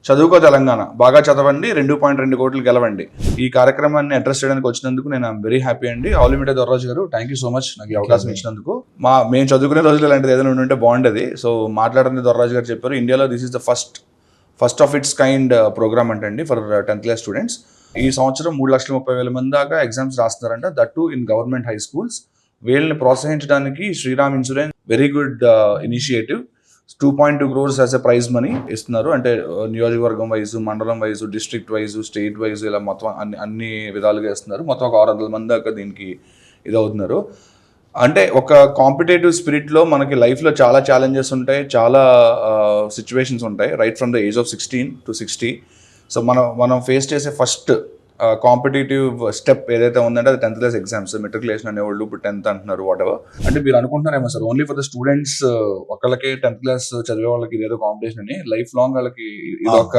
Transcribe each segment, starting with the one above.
చదువుకో తెలంగాణ, బాగా చదవండి, 2.2 కోట్లు గెలవండి. ఈ కార్యక్రమాన్ని అడ్రస్ చేయడానికి వచ్చినందుకు నేను వెరీ హ్యాపీ అండి. ఆల్ ఇండియా దొర్రాజు గారు, థ్యాంక్ యూ సో మచ్ నాకు ఈ అవకాశం ఇచ్చినందుకు. మేము చదువుకునే రోజులు ఇలాంటిది ఏదైనా ఉంటే బాగుండేది. సో మాట్లాడండి దొర్రాజు గారు చెప్పారు, ఇండియాలో this is the first of its kind program అంటండి ఫర్ 10th క్లాస్ స్టూడెంట్స్. ఈ సంవత్సరం 3,30,000 మంది దాకా ఎగ్జామ్స్ రాస్తున్నారంట, that too in government high schools. వీళ్ళని ప్రోత్సహించడానికి Shriram insurance very good initiative. 2.2 crores as a prize money ఇస్తున్నారు. అంటే నియోజకవర్గం వైజు, మండలం wise, district wise, state wise, ఇలా మొత్తం అన్ని విధాలుగా ఇస్తున్నారు. మొత్తం ఒక 600 మంది దాకా దీనికి ఇదవుతున్నారు. అంటే ఒక కాంపిటేటివ్ స్పిరిట్లో మనకి లైఫ్లో చాలా ఛాలెంజెస్ ఉంటాయి, చాలా సిచ్యువేషన్స్ ఉంటాయి, right from the age of 16 to 60. So మనం ఫేస్ చేసే ఫస్ట్ కాంపిటేటివ్ స్టెప్ ఏదైతే ఉందంటే అది 10th క్లాస్ ఎగ్జామ్స్. మెట్రికులేషన్ అనేవాళ్ళు ఇప్పుడు 10th అంటున్నారు, వాట్ ఎవర్. అంటే మీరు అనుకుంటున్నారేమో sir only for the students, ఒకళ్ళకి 10th క్లాస్ చదివే వాళ్ళకి ఇదేదో కాంపిటీషన్ అని. లైఫ్ లాంగ్ వాళ్ళకి ఇది ఒక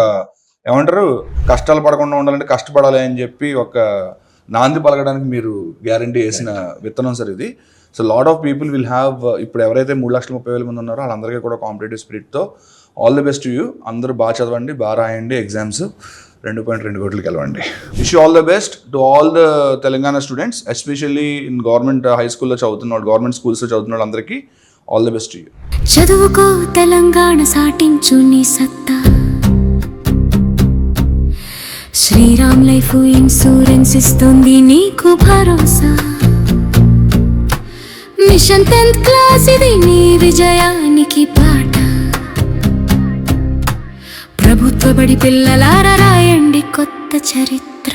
ఏమంటారు, కష్టాలు పడకుండా ఉండాలంటే కష్టపడాలి అని చెప్పి ఒక నాంది పలకడానికి మీరు గ్యారంటీ వేసిన విత్తనం సార్ ఇది. So lot of people will have, ఇప్పుడు ఎవరైతే 3,30,000 మంది ఉన్నారో వాళ్ళందరికీ కూడా కాంపిటేటివ్ స్పిరిట్తో all the best to you. అందరూ బాగా చదవండి, బాగా రాయండి, ఎగ్జామ్స్ 2.2 కోట్లకి వెళ్ళండి. Wish you all the best to all the Telangana students, especially in government high స్కూల్లో చదువుతున్న వాళ్ళు, గవర్నమెంట్ స్కూల్స్లో చదువుతున్న వాళ్ళందరికీ all the best to you. చదువుకో తెలంగాణ, సాటించు నీ సత్తా. శ్రీరామ్ లైఫ్ ఇన్సూరెన్స్ ఇస్తుంది నీకు భరోసా. మిషన్ 10th క్లాస్, ఇది నీ విజయానికి పాట. ప్రభుత్వ బడి పిల్లలారా రాయండి కొత్త చరిత్ర.